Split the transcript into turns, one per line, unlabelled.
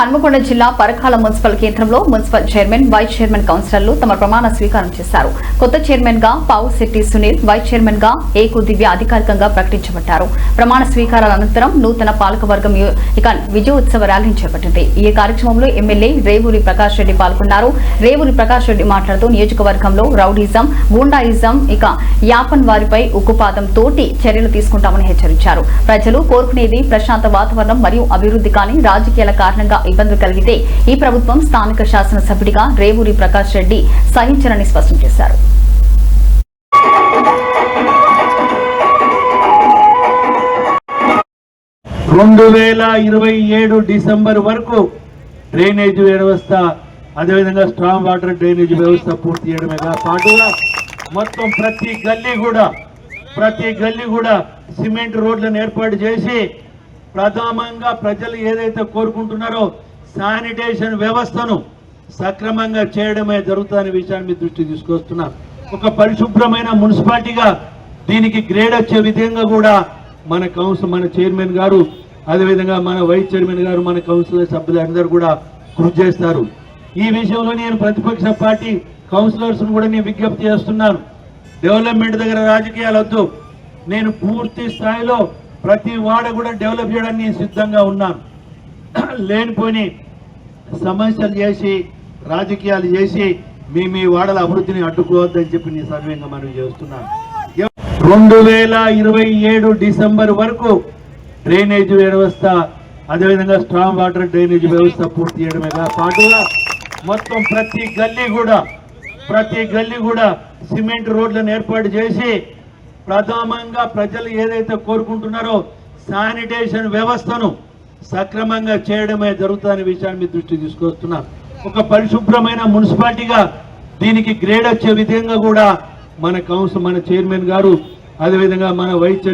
హన్మకొండ జిల్లా పరకాల మున్సిపల్ కేంద్రంలో municipal chairman vice chairman కౌన్సిలర్లు తమ ప్రమాణ స్వీకారం చేశారు. కొత్త చైర్మన్ గా పావుశెట్టి సునీల్, వైస్ చైర్మన్ గా ఏకు దివ్య అధికారికంగా ప్రకటించబడ్డారు. ప్రమాణ స్వీకారాల అనంతరం నూతన పాలకవర్గం విజయోత్సవ ర్యాలీని చేపట్టింది. ఈ కార్యక్రమంలో ఎమ్మెల్యే రేవూరి ప్రకాష్ రెడ్డి పాల్గొన్నారు. రేవూరి ప్రకాష్ రెడ్డి మాట్లాడుతూ నియోజకవర్గంలో రౌడీజం, గూండాయిజం యాపన్ వారిపై ఉక్కుపాదం తోటి చర్యలు తీసుకుంటామని హెచ్చరించారు. ప్రజలు కోరుకునేది ప్రశాంత వాతావరణం మరియు అభివృద్ధి కానీ రాజకీయాల కారణంగా ఇబ్బందులు కలిగితే ఈ ప్రభుత్వం స్థానిక శాసనసభ్యుడిగా రేవూరి ప్రకాష్ రెడ్డి సహించరని స్పష్టం చేశారు.
2027 డిసెంబర్ వరకు డ్రైనేజ్ వ్యవస్థ, అదేవిధంగా స్ట్రాంగ్ వాటర్ డ్రైనేజ్ వ్యవస్థ పూర్తి చేయడమే పాటుగా మొత్తం ప్రతి గల్లీ కూడా సిమెంట్ రోడ్లను ఏర్పాటు చేసి ప్రధానంగా ప్రజలు ఏదైతే కోరుకుంటున్నారో శానిటేషన్ వ్యవస్థను సక్రమంగా చేయడమే జరుగుతుందనే విషయాన్ని మీ దృష్టికి తీసుకొస్తున్నా. ఒక పరిశుభ్రమైన మున్సిపాలిటీగా దీనికి గ్రేడ్ వచ్చే విధంగా కూడా మన చైర్మన్ గారు, అదేవిధంగా మన వైస్ చైర్మన్ గారు, మన కౌన్సిలర్ సభ్యులందరూ కూడా కృషి చేస్తారు. ఈ విషయంలో నేను ప్రతిపక్ష పార్టీ కౌన్సిలర్స్ కూడా నేను విజ్ఞప్తి చేస్తున్నాను. డెవలప్మెంట్ దగ్గర రాజకీయాలు వద్దు. నేను పూర్తి స్థాయిలో ప్రతి వాడ కూడా డెవలప్ చేయడానికి నేను సిద్ధంగా ఉన్నాను. లేనిపోని సమస్యలు చేసి రాజకీయాలు చేసి మీ వాడల అభివృద్ధిని అడ్డుకోవద్దని చెప్పి నేను సర్వేంగా మనం చేస్తున్నాను. 2027 డిసెంబర్ వరకు డ్రైనేజ్ వ్యవస్థ, అదేవిధంగా స్ట్రాంగ్ వాటర్ డ్రైనేజ్ వ్యవస్థ పూర్తి చేయడమే పాటుగా మొత్తం ప్రతి గల్లీ కూడా సిమెంట్ రోడ్లను ఏర్పాటు చేసి ప్రధానంగా ప్రజలు ఏదైతే కోరుకుంటున్నారో శానిటేషన్ వ్యవస్థను సక్రమంగా చేయడమే జరుగుతుందనే విషయాన్ని మీ దృష్టికి తీసుకొస్తున్నా. ఒక పరిశుభ్రమైన మున్సిపాలిటీగా దీనికి గ్రేడ్ వచ్చే విధంగా కూడా మన చైర్మన్ గారు, అదేవిధంగా మన వైస్